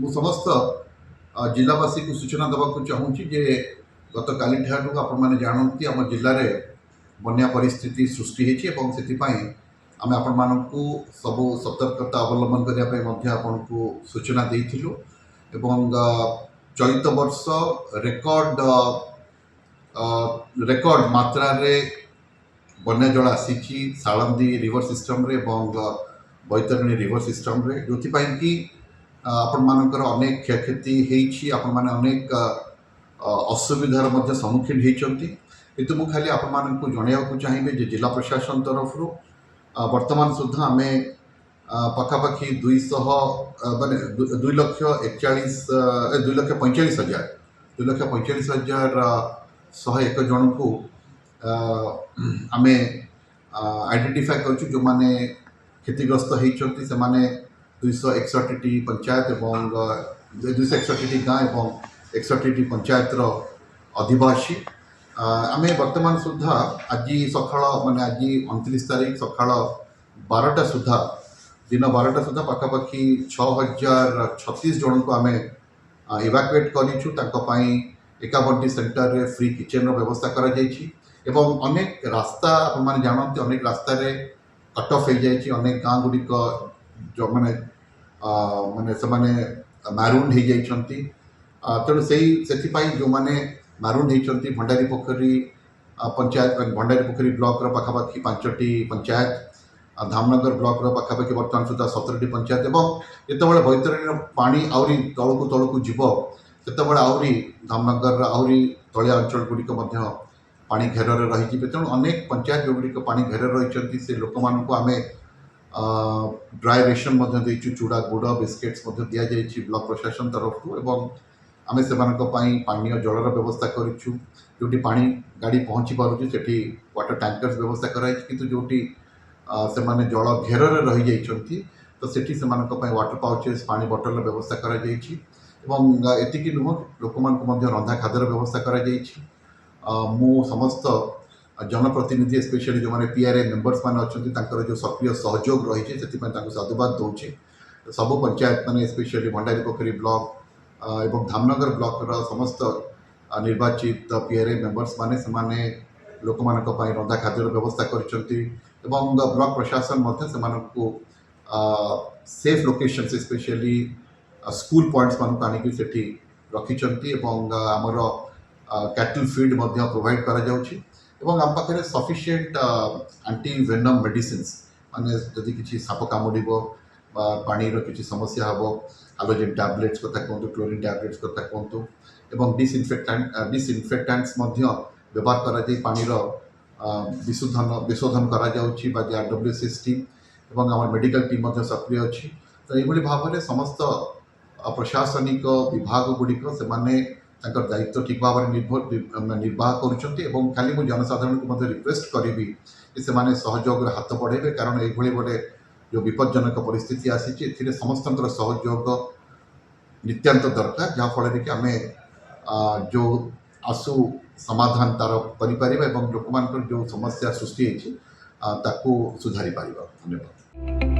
ମୁଁ ସମସ୍ତ ଜିଲ୍ଲାବାसी को सूचना देवाक चाहूँगी जे गत काली ठारू आपण जानती आम जिले में बन्या परिस्थिति सृष्टि होती आम आपण मानू सबू सतर्कता अवलम्बन करने आपको सूचना देइथिलु एवं चलित वर्ष रेकर्ड रेकर्ड मात्रा रे बन्या जल आसी सालंदी रिवर सिस्टम रे एवं बैतरणी रिवर सिस्टम रे जो कि आपण मानकर अनेक क्षयक्षति होती आपण माने अनेक असुविधार मध्य सम्मुखीन होती किंतु मु खाली आपण मानक जनवाक चाहिए जे जिला प्रशासन तरफ वर्तमान सुधा आम पखापाखि 200 माने 2,45,000 101 जन को आम आइडेंटिफाई करूँ जो मैंने क्षतिग्रस्त होती से 261टी पंचायत एवं 261टी गाँ एवं 61टी पंचायत अधिवासी आम वर्तमान सुधा आज सका माने आज 29 तारीख सका 12टा सुधा दिन 12टा सुधा पखापाखि 6,036 जन को आम इवाकुएट करूँ 51टी सेंटर रे फ्री किचन व्यवस्था करा एवं अनेक रास्ता आपने जानते अनेक रास्ता रे कट ऑफ हो जाए अनेक गाँ गुड़िक जो मैंने माने से मैरून हो जाती तेणु से जो मैंने मैरून होती भंडारी पोखरी पंचायत भंडारी पोखरी ब्लॉक पखापाखि 5टी पंचायत धामनगर ब्लॉक पखापाखि बर्तमान सुधा 17टी पंचायत एवं जिते बैतरणी पानी आहरी तलू जीव से आहरी धामनगर आहरी तलिया अंचल गुड़िक पानी घेर रही तेणु अनेक पंचायत जो गुड़िक पानी घेर रही से लोक आम ड्राई रेशन देचु चूड़ा गुड़ बिस्किट्स दि जाए ब्लॉक प्रशासन तरफ एवं आम से पानीय जलर व्यवस्था करूँ जो पानी गाड़ी पहुँची पार्टी से वाटर टैंकर्स व्यवस्था कराई किंतु जो से जल घेर रही जाती तो सेठी से वाटर पाउचेस पानी बटल व्यवस्था कराई एतिकी नुह लोक रंधा खाद्यर व्यवस्था कराई मु समस्त जनप्रतिनिधि स्पेशली जो मैंने पीआरए मेंबर्स मैंने अच्छा जो सक्रिय सहयोग रही है साधुवाद दूचे सबू पंचायत मैंने स्पेशली भंडारी पोखरी ब्लॉक एवं धामनगर ब्लॉक समस्त निर्वाचित पीआरए मेंबर्स माने लोक रंधा खाद्यर व्यवस्था कर ब्लॉक प्रशासन को सेफ लोकेशन से स्पेशली स्कूल पॉइंट्स मानक आनिकी सेठी रखिछंती आमर कैटल फीड प्रोवाइड करा जाउछि एवं आम पाखे सफिशिएंट एंटी वेनम मेडिसिन्स माने जदि किसी साप कामुड़ पानी किसी समस्या हम हालोजेन टैबलेट्स कथा कहतु क्लोरीन टैबलेट्स कथा कहतु एवं डिसइनफेक्टेंट्स व्यवहार करा पानीर विशोधन करा जाउछि RWCS टीम एवं आम मेडिकल टीम सक्रिय अच्छी तो ये भाव में समस्त प्रशासनिक विभाग गुड़िक से दायित्व ठीक भाव निर्वाह कर खाली मुझे जनसाधारण को रिक्वेस्ट करी कि से सहयोग हाथ बढ़े कारण ये गोटे जो विपज्जनक परिस्थिति आसी समस्त सहयोग नित्यांत दरकार जहाँफल कि आम जो आसु समाधान तार कर लोक जो समस्या सृष्टि सुधारी पार। धन्यवाद।